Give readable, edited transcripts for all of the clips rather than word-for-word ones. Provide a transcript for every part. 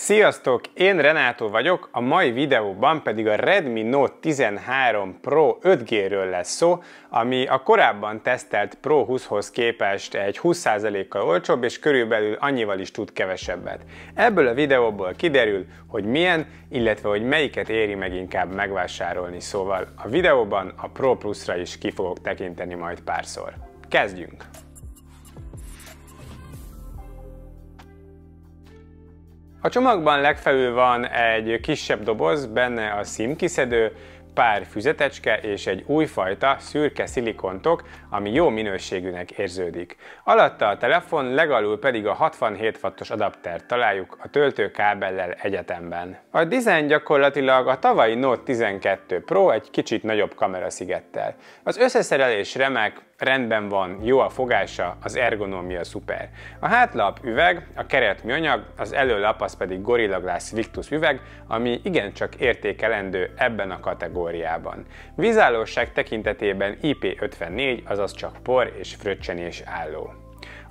Sziasztok! Én Renátó vagyok, a mai videóban pedig a Redmi Note 13 Pro 5G-ről lesz szó, ami a korábban tesztelt Pro 20-hoz képest egy 20%-kal olcsóbb és körülbelül annyival is tud kevesebbet. Ebből a videóból kiderül, hogy milyen, illetve hogy melyiket éri meg inkább megvásárolni, szóval a videóban a Pro Plus-ra is ki fogok tekinteni majd párszor. Kezdjünk! A csomagban legfelül van egy kisebb doboz, benne a SIM kiszedő, pár füzetecske és egy újfajta szürke szilikontok, ami jó minőségűnek érződik. Alatta a telefon, legalul pedig a 67 wattos adaptert találjuk a töltőkábellel egyetemben. A dizájn gyakorlatilag a tavalyi Note 12 Pro egy kicsit nagyobb kameraszigettel. Az összeszerelés remek, rendben van, jó a fogása, az ergonómia szuper. A hátlap üveg, a keret műanyag, az előlap az pedig Gorilla Glass Victus üveg, ami igencsak értékelendő ebben a kategóriában. Vízállóság tekintetében IP54, azaz csak por és fröccsenés álló.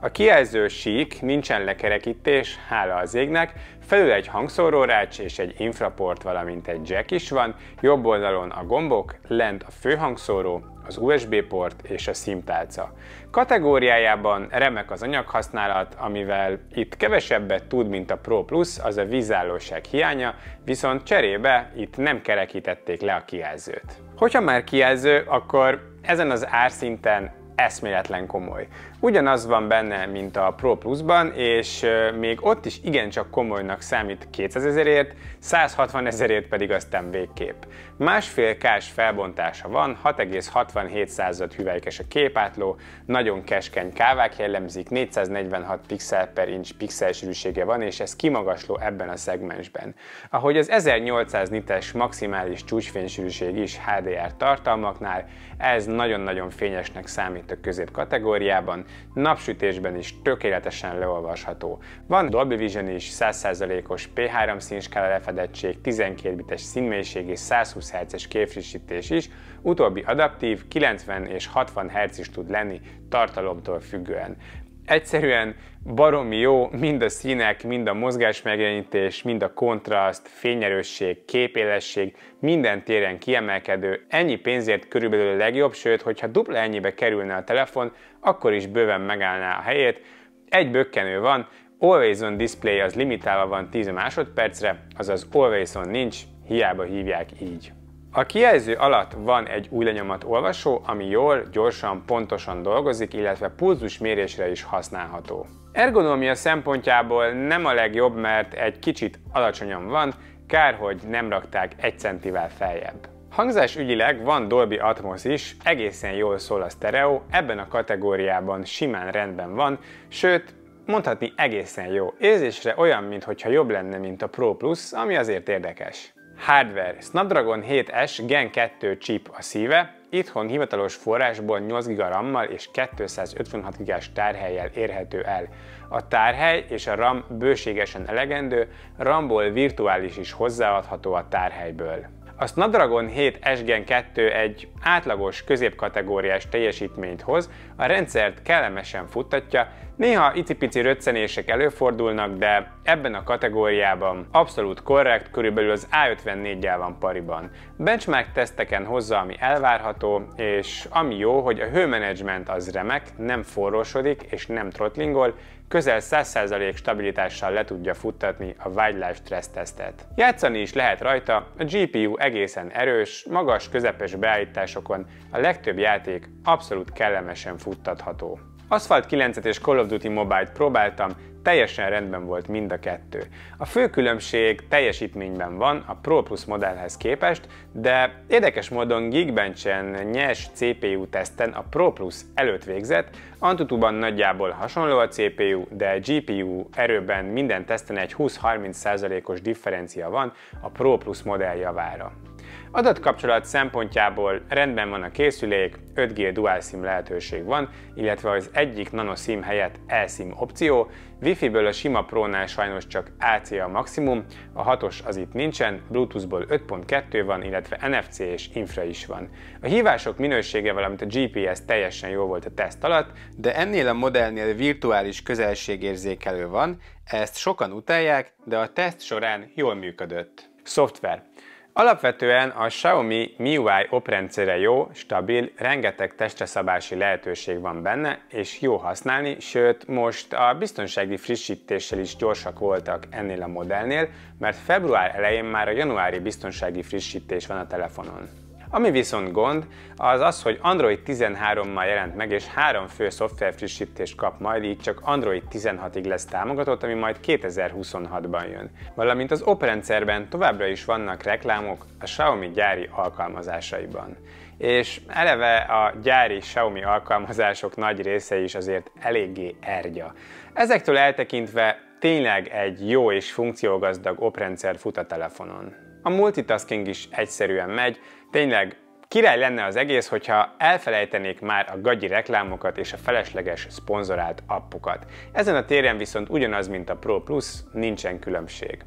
A kijelző sík, nincsen lekerekítés, hála az égnek, felül egy hangszórórács és egy infraport, valamint egy jack is van, jobb oldalon a gombok, lent a főhangszóró, az USB port és a SIM tálca. Kategóriájában remek az anyaghasználat, amivel itt kevesebbet tud, mint a Pro Plus, az a vízállóság hiánya, viszont cserébe itt nem kerekítették le a kijelzőt. Hogyha már kijelző, akkor ezen az árszinten eszméletlen komoly. Ugyanaz van benne, mint a Pro Plus-ban, és még ott is igencsak komolynak számít 200 000-ért, 160 000-ért pedig aztán végképp. 1,5K-s felbontása van, 6,67 hüvelykes a képátló, nagyon keskeny kávák jellemzik, 446 pixel per inch pixelsűrűsége van, és ez kimagasló ebben a szegmensben. Ahogy az 1800 nites maximális csúcsfénysűrűség is HDR tartalmaknál, ez nagyon-nagyon fényesnek számít a középkategóriában, napsütésben is tökéletesen leolvasható. Van Dolby Vision is, 100%-os P3 színskála lefedettség, 12 bites színmélység és 120 Hz-es képfrissítés is, utóbbi adaptív, 90 és 60 Hz is tud lenni tartalomtól függően. Egyszerűen baromi jó, mind a színek, mind a mozgásmegjelenítés, mind a kontraszt, fényerősség, képélesség, minden téren kiemelkedő, ennyi pénzért körülbelül a legjobb, sőt, hogyha dupla ennyibe kerülne a telefon, akkor is bőven megállná a helyét. Egy bökkenő van, Always On Display az limitálva van 10 másodpercre, azaz Always On nincs, hiába hívják így. A kijelző alatt van egy új lenyomat olvasó, ami jól, gyorsan, pontosan dolgozik, illetve pulzusmérésre is használható. Ergonómia szempontjából nem a legjobb, mert egy kicsit alacsonyan van, kár, hogy nem rakták 1 centivel feljebb. Hangzásügyileg van Dolby Atmos is, egészen jól szól a sztereó, ebben a kategóriában simán rendben van, sőt, mondhatni egészen jó. Érzésre olyan, mintha jobb lenne, mint a Pro Plus, ami azért érdekes. Hardware. Snapdragon 7S Gen 2 chip a szíve, itthon hivatalos forrásból 8 GB RAM-mal és 256 GB-s tárhellyel érhető el. A tárhely és a RAM bőségesen elegendő, RAM-ból virtuális is hozzáadható a tárhelyből. A Snapdragon 7S Gen 2 egy átlagos középkategóriás teljesítményt hoz, a rendszert kellemesen futtatja, néha icipici röccenések előfordulnak, de ebben a kategóriában abszolút korrekt, körülbelül az A54-gyel van pariban. Benchmark teszteken hozza, ami elvárható, és ami jó, hogy a hőmenedzsment az remek, nem forrósodik és nem throtlingol, közel 100% stabilitással le tudja futtatni a Wildlife Stress tesztet. Játszani is lehet rajta, a GPU egészen erős, magas közepes beállításokon a legtöbb játék abszolút kellemesen futtatható. Asphalt 9-et és Call of Duty Mobile-t próbáltam, teljesen rendben volt mind a kettő. A fő különbség teljesítményben van a Pro Plus modellhez képest, de érdekes módon Geekbench-en nyers CPU teszten a Pro Plus előtt végzett, Antutuban nagyjából hasonló a CPU, de GPU erőben minden teszten egy 20-30%-os differencia van a Pro Plus modell javára. Adatkapcsolat szempontjából rendben van a készülék, 5G Dual SIM lehetőség van, illetve az egyik nano SIM helyett eSIM opció, Wi-Fi-ből a sima Pro-nál sajnos csak AC a maximum, a 6-os az itt nincsen, Bluetooth-ból 5.2 van, illetve NFC és infra is van. A hívások minősége, valamint a GPS teljesen jó volt a teszt alatt, de ennél a modellnél virtuális közelségérzékelő van, ezt sokan utálják, de a teszt során jól működött. Szoftver. Alapvetően a Xiaomi MIUI oprendszere jó, stabil, rengeteg testreszabási lehetőség van benne, és jó használni, sőt most a biztonsági frissítéssel is gyorsak voltak ennél a modellnél, mert február elején már a januári biztonsági frissítés van a telefonon. Ami viszont gond, az az, hogy Android 13-mal jelent meg, és 3 fő szoftverfrissítést kap majd, így csak Android 16-ig lesz támogatott, ami majd 2026-ban jön. Valamint az oprendszerben továbbra is vannak reklámok a Xiaomi gyári alkalmazásaiban. És eleve a gyári Xiaomi alkalmazások nagy része is azért eléggé ergya. Ezektől eltekintve tényleg egy jó és funkciógazdag oprendszer fut a telefonon. A multitasking is egyszerűen megy, tényleg király lenne az egész, hogyha elfelejtenék már a gagyi reklámokat és a felesleges szponzorált appokat. Ezen a téren viszont ugyanaz, mint a Pro Plus, nincsen különbség.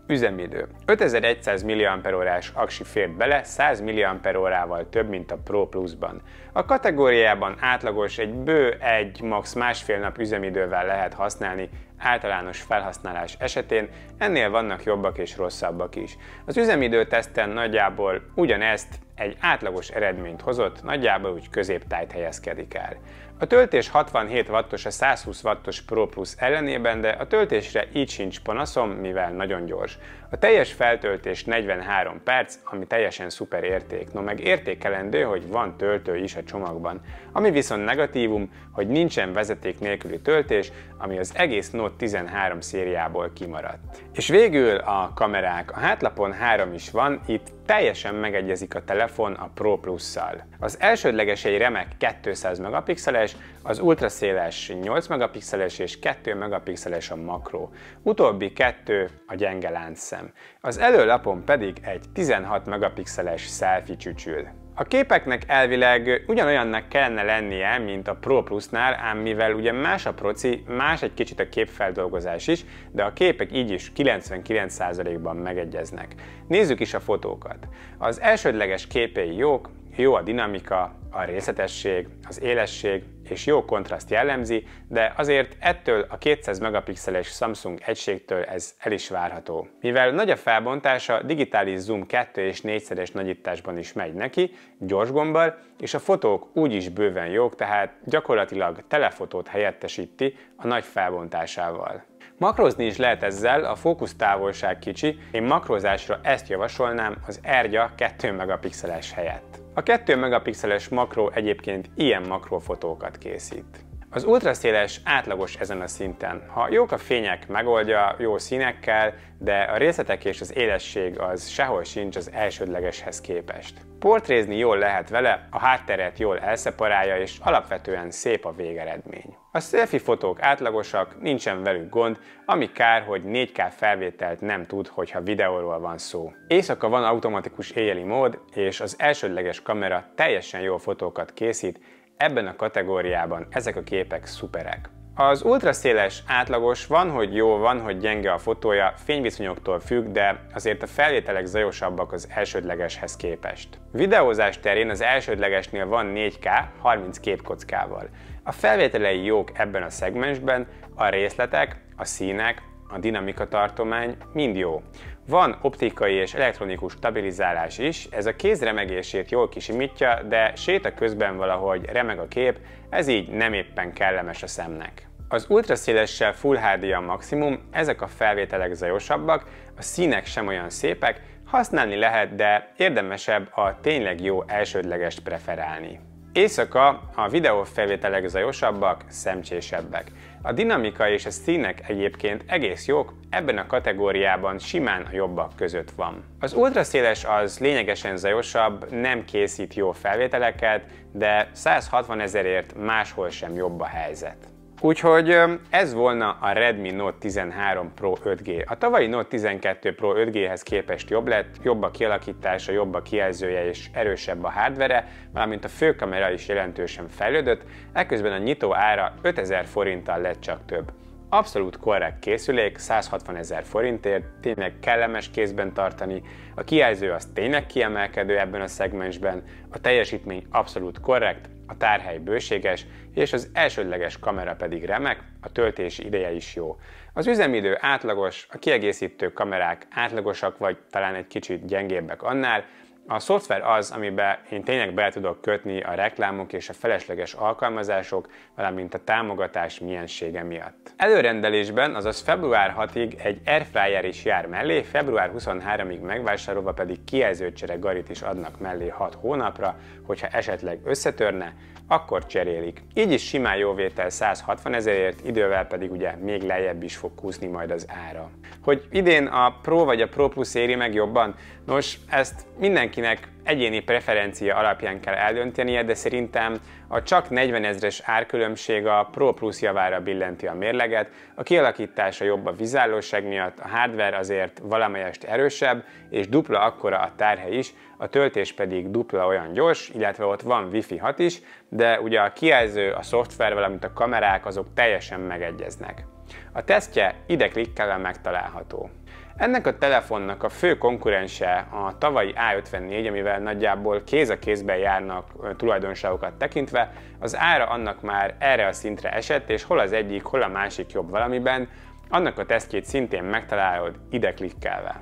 Üzemidő. 5100 mAh-órás aksi fért bele, 100 mAh-val több, mint a Pro Plus-ban. A kategóriában átlagos egy bő max. Másfél nap üzemidővel lehet használni általános felhasználás esetén, ennél vannak jobbak és rosszabbak is. Az üzemidő teszten nagyjából ugyanezt egy átlagos eredményt hozott, nagyjából úgy középtájt helyezkedik el. A töltés 67 wattos a 120 wattos Pro Plus ellenében, de a töltésre így sincs panaszom, mivel nagyon gyors. A teljes feltöltés 43 perc, ami teljesen szuper érték. No meg értékelendő, hogy van töltő is a csomagban. Ami viszont negatívum, hogy nincsen vezeték nélküli töltés, ami az egész Note 13 szériából kimaradt. És végül a kamerák. A hátlapon 3 is van, itt teljesen megegyezik a telefon a Pro Plus-szal. Az elsődleges egy remek 200 megapixeles, az ultraszéles 8 megapixeles és 2 megapixeles a makró. Utóbbi 2 a gyenge láncszem. Az előlapon pedig egy 16 megapixeles selfie csücsül. A képeknek elvileg ugyanolyannak kellene lennie, mint a Pro Plus-nál, ám mivel ugye más a proci, más egy kicsit a képfeldolgozás is, de a képek így is 99%-ban megegyeznek. Nézzük is a fotókat. Az elsődleges képei jók, jó a dinamika, a részletesség, az élesség és jó kontraszt jellemzi, de azért ettől a 200 megapixeles Samsung egységtől ez el is várható. Mivel nagy a felbontása, digitális zoom 2 és 4-szeres nagyításban is megy neki, gyors gombbal, és a fotók úgyis bőven jók, tehát gyakorlatilag telefotót helyettesíti a nagy felbontásával. Makrózni is lehet ezzel, a fókusztávolság kicsi, én makrózásra ezt javasolnám az Ergya 2 megapixeles helyett. A 2 megapixeles makró egyébként ilyen makrófotókat készít. Az ultraszéles átlagos ezen a szinten. Ha jók a fények, megoldja jó színekkel, de a részletek és az élesség az sehol sincs az elsődlegeshez képest. Portrézni jól lehet vele, a hátteret jól elszeparálja és alapvetően szép a végeredmény. A selfie fotók átlagosak, nincsen velük gond, ami kár, hogy 4K felvételt nem tud, hogyha videóról van szó. Éjszaka van automatikus éjjeli mód, és az elsődleges kamera teljesen jó fotókat készít, ebben a kategóriában ezek a képek szuperek. Az ultraszéles átlagos, van, hogy jó, van, hogy gyenge a fotója, fényviszonyoktól függ, de azért a felvételek zajosabbak az elsődlegeshez képest. Videózás terén az elsődlegesnél van 4K, 30 képkockával. A felvételei jók ebben a szegmensben, a részletek, a színek, a dinamika tartomány mind jó. Van optikai és elektronikus stabilizálás is, ez a kéz remegését jól kisimítja, de séta közben valahogy remeg a kép, ez így nem éppen kellemes a szemnek. Az ultraszélessel Full HD a maximum, ezek a felvételek zajosabbak, a színek sem olyan szépek, használni lehet, de érdemesebb a tényleg jó elsődlegest preferálni. Éjszaka a videófelvételek zajosabbak, szemcsésebbek. A dinamika és a színek egyébként egész jók, ebben a kategóriában simán a jobbak között van. Az ultraszéles az lényegesen zajosabb, nem készít jó felvételeket, de 160 000-ért máshol sem jobb a helyzet. Úgyhogy ez volna a Redmi Note 13 Pro 5G. A tavalyi Note 12 Pro 5G-hez képest jobb lett, jobb a kialakítása, jobb a kijelzője és erősebb a hardvere, valamint a főkamera is jelentősen fejlődött, ekközben a nyitó ára 5000 forinttal lett csak több. Abszolút korrekt készülék, 160 000 forintért, tényleg kellemes kézben tartani, a kijelző az tényleg kiemelkedő ebben a szegmensben, a teljesítmény abszolút korrekt, a tárhely bőséges, és az elsődleges kamera pedig remek, a töltési ideje is jó. Az üzemidő átlagos, a kiegészítő kamerák átlagosak, vagy talán egy kicsit gyengébbek annál, a szoftver az, amiben én tényleg be tudok kötni a reklámok és a felesleges alkalmazások, valamint a támogatás miensége miatt. Előrendelésben, azaz február 6-ig egy Airfryer is jár mellé, február 23-ig megvásárolva pedig kijelzőcsere garit is adnak mellé 6 hónapra, hogyha esetleg összetörne, akkor cserélik. Így is simán jóvétel 160 000-ért, idővel pedig ugye még lejjebb is fog kúszni majd az ára. Hogy idén a Pro vagy a Pro Plus éri meg jobban? Nos, ezt mindenkinek egyéni preferencia alapján kell eldöntenie, de szerintem a csak 40 000-es árkülönbség a Pro Plus javára billenti a mérleget, a kialakítása jobb a vizsgálóság miatt, a hardware azért valamelyest erősebb, és dupla akkora a tárhely is, a töltés pedig dupla olyan gyors, illetve ott van Wi-Fi 6 is, de ugye a kijelző, a szoftver, valamint a kamerák azok teljesen megegyeznek. A tesztje ide klikkelve megtalálható. Ennek a telefonnak a fő konkurense a tavalyi A54, amivel nagyjából kéz a kézben járnak tulajdonságokat tekintve, az ára annak már erre a szintre esett, és hol az egyik, hol a másik jobb valamiben, annak a tesztjét szintén megtalálod ide klikkelve.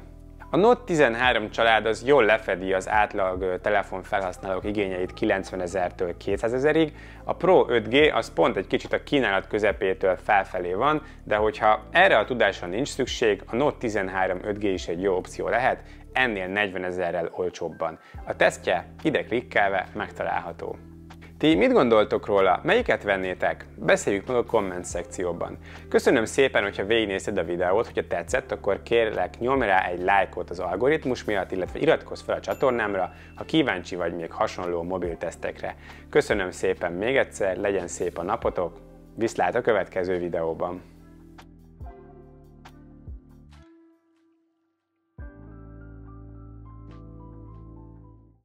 A Note 13 család az jól lefedi az átlag telefonfelhasználók igényeit 90 000-től 200 000-ig, a Pro 5G az pont egy kicsit a kínálat közepétől felfelé van, de hogyha erre a tudásra nincs szükség, a Note 13 5G is egy jó opció lehet, ennél 40 000-rel olcsóbban. A tesztje ide klikkelve megtalálható. Ti mit gondoltok róla? Melyiket vennétek? Beszéljük meg a komment szekcióban. Köszönöm szépen, hogyha végignézted a videót, hogyha tetszett, akkor kérlek nyomj rá egy lájkot az algoritmus miatt, illetve iratkozz fel a csatornámra, ha kíváncsi vagy még hasonló mobiltesztekre. Köszönöm szépen még egyszer, legyen szép a napotok, viszlát a következő videóban!